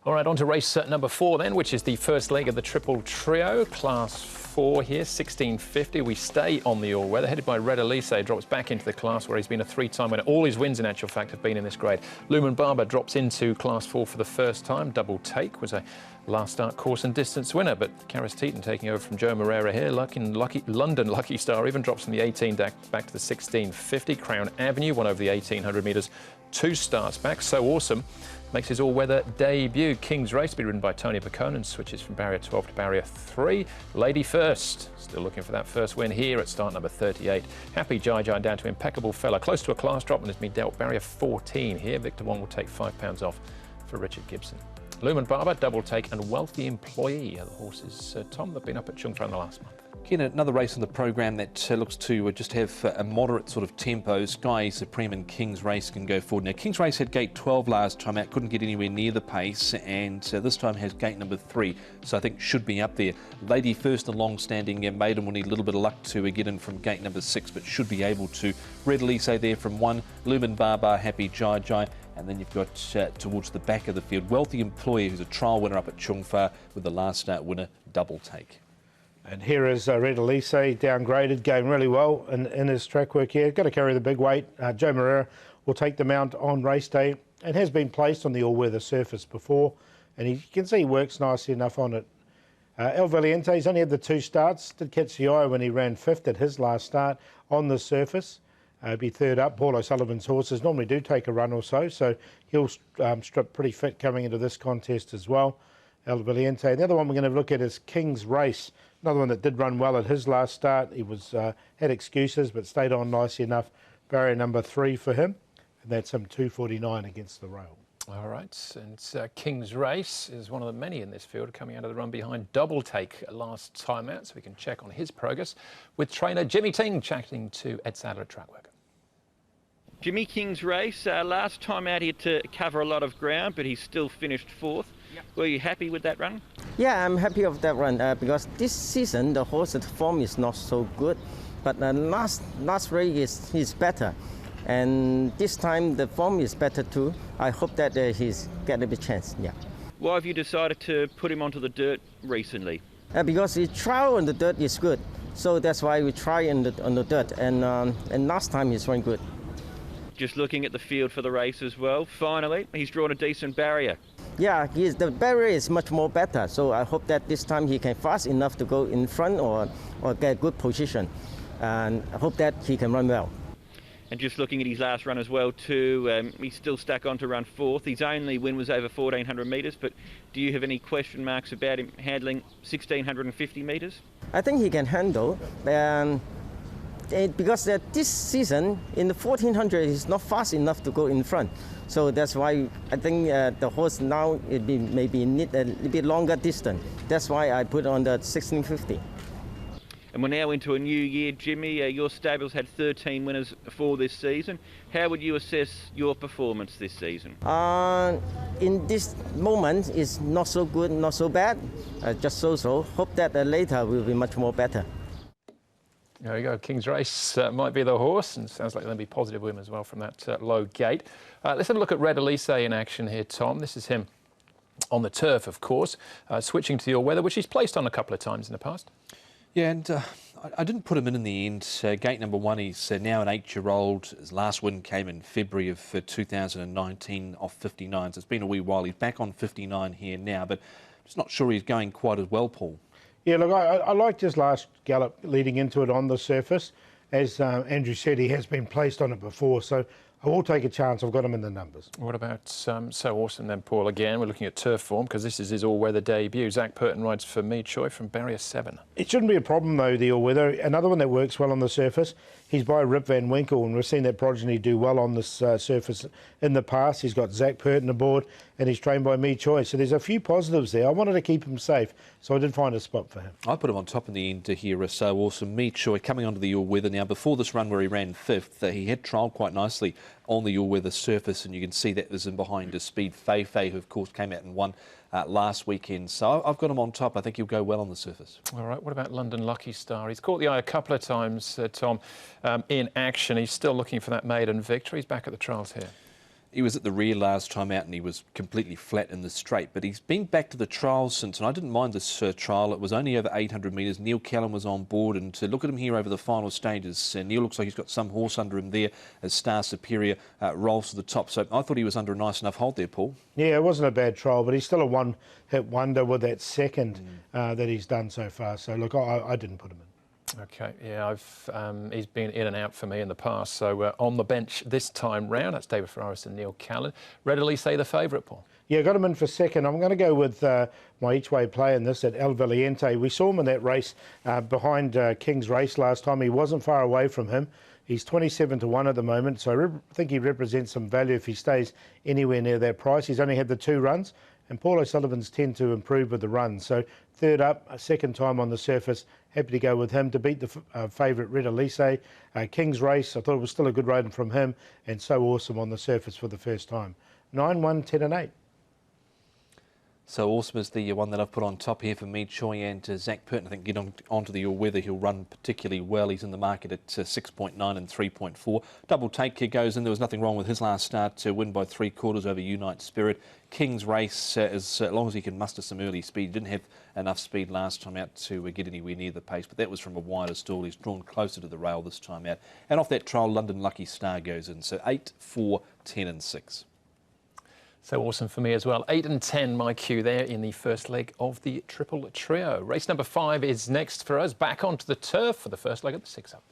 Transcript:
All right, on to race number 4 then, which is the first leg of the triple trio, class 4 here, 1650. We stay on the all-weather, headed by Red Elise, drops back into the class where he's been a 3-time winner. All his wins, in actual fact, have been in this grade. Lumen Barber drops into class 4 for the first time. Double Take was a last start course and distance winner, but Karis Teton taking over from Joe Moreira here. London Lucky Star even drops from the 18 back to the 1650. Crown Avenue won over the 1800 metres 2 starts back. So Awesome makes his all-weather debut. King's Race be ridden by Tony Picone and switches from barrier 12 to barrier 3. Lady First, still looking for that first win here at start number 38. Happy Jai Jai down to Impeccable Fella, close to a class drop and has been dealt barrier 14 here. Victor Wong will take £5 off for Richard Gibson. Lumen Barber, Double Take and Wealthy Employee are the horses, Tom, that have been up at Chung Fa in the last month. Again, another race on the programme that looks to just have a moderate sort of tempo. Sky Supreme and King's Race can go forward. Now, King's Race had gate 12 last time out, couldn't get anywhere near the pace, and this time has gate number 3, so I think should be up there. Lady First, a long-standing maiden, will need a little bit of luck to get in from gate number 6, but should be able to. Red Elise there from 1, Lumen Barber, Happy Jai Jai, and then you've got towards the back of the field, Wealthy Employee, who's a trial winner up at Chung Fa, with the last start winner, Double Take. And here is Red Elise, downgraded, going really well in his track work here. Got to carry the big weight. Joe Moreira will take the mount on race day and has been placed on the all-weather surface before. And you can see he works nicely enough on it. El Valiente's only had the 2 starts. Did catch the eye when he ran 5th at his last start on the surface. Be 3rd up. Paul O'Sullivan's horses normally do take a run or so he'll strip pretty fit coming into this contest as well. El Valiente. The other one we're going to look at is King's Race. Another one that did run well at his last start. He was had excuses but stayed on nicely enough. Barrier number 3 for him, and that's him 249 against the rail. All right, and King's Race is one of the many in this field coming out of the run behind Double Take last time out, so we can check on his progress with trainer Jimmy Ting chatting to Ed Sadler at Trackwork. Jimmy, King's Race, last time out he had to cover a lot of ground, but he still finished 4th. Yep. Were you happy with that run? Yeah, I'm happy with that run because this season the horse's form is not so good, but last race is better, and this time the form is better too. I hope that he's get a bit chance. Yeah. Why have you decided to put him onto the dirt recently? Because his trial on the dirt is good, so that's why we try on the dirt, and last time he's run good. Just looking at the field for the race as well, finally he's drawn a decent barrier. Yeah, the barrier is much more better, so I hope that this time he can fast enough to go in front or get good position, and I hope that he can run well. And just looking at his last run as well too, he's still stuck on to run 4th. His only win was over 1400 metres, but do you have any question marks about him handling 1650 metres? I think he can handle, because this season in the 1400 he's not fast enough to go in front. So that's why I think the horse now maybe need a little bit longer distance. That's why I put on the 1650. And we're now into a new year, Jimmy. Your stable's had 13 winners for this season. How would you assess your performance this season? In this moment, it's not so good, not so bad, just so-so. Hope that later will be much more better. There you go, King's Race might be the horse, and sounds like there'll be positive win as well from that low gate. Let's have a look at Red Elise in action here, Tom. This is him on the turf, of course, switching to the all-weather, which he's placed on a couple of times in the past. Yeah, and I didn't put him in the end. Gate number 1, he's now an 8-year-old. His last win came in February of 2019 off 59, so it's been a wee while. He's back on 59 here now, but just not sure he's going quite as well, Paul. Yeah, look, I liked his last gallop leading into it on the surface. As Andrew said, he has been placed on it before, so I will take a chance. I've got him in the numbers. What about So Awesome then, Paul? Again, we're looking at turf form because this is his all-weather debut. Zach Purton rides for Me Choi from barrier 7. It shouldn't be a problem, though, the all-weather. Another one that works well on the surface. He's by Rip Van Winkle, and we've seen that progeny do well on this surface in the past. He's got Zach Purton aboard, and he's trained by Me Choi. So there's a few positives there. I wanted to keep him safe, so I did find a spot for him. I put him on top in the end to hear So Awesome. Me Choi coming onto the all-weather now. Before this run where he ran 5th, he had trialled quite nicely on the all-weather surface, and you can see that was in behind his speed. Fei, who of course came out and won last weekend. So I've got him on top. I think he'll go well on the surface. All right, what about London Lucky Star? He's caught the eye a couple of times, Tom, in action. He's still looking for that maiden victory. He's back at the trials here. He was at the rear last time out and he was completely flat in the straight, but he's been back to the trials since, and I didn't mind this trial. It was only over 800 metres. Neil Callan was on board, and to look at him here over the final stages, Neil looks like he's got some horse under him there as Star Superior rolls to the top. So I thought he was under a nice enough hold there, Paul. Yeah, it wasn't a bad trial, but he's still a one-hit wonder with that second that he's done so far. So, look, I didn't put him in. Okay, yeah, he's been in and out for me in the past. So on the bench this time round, that's David Ferraris and Neil Callan. Readily say the favourite, Paul. Yeah, got him in for second. I'm going to go with my each-way play in this at El Valiente. We saw him in that race behind King's Race last time. He wasn't far away from him. He's 27-1 at the moment, so I think he represents some value if he stays anywhere near that price. He's only had the 2 runs, and Paul O'Sullivan's tend to improve with the runs. So third up, a second time on the surface. Happy to go with him to beat the favourite Red Elise. King's Race, I thought it was still a good ride from him, and so awesome on the surface for the first time. 9, 1, 10 and 8. So Awesome is the one that I've put on top here for me. Choi and Zach Purton, I think, get onto the all-weather. He'll run particularly well. He's in the market at 6.9 and 3.4. Double Take goes in. There was nothing wrong with his last start to win by 3/4 over Unite Spirit. King's Race, as long as he can muster some early speed. He didn't have enough speed last time out to get anywhere near the pace, but that was from a wider stall. He's drawn closer to the rail this time out. And off that trial, London Lucky Star goes in. So 8, 4, 10 and 6. So awesome for me as well. 8 and 10, my cue there in the first leg of the Triple Trio. Race number 5 is next for us. Back onto the turf for the first leg of the 6-up.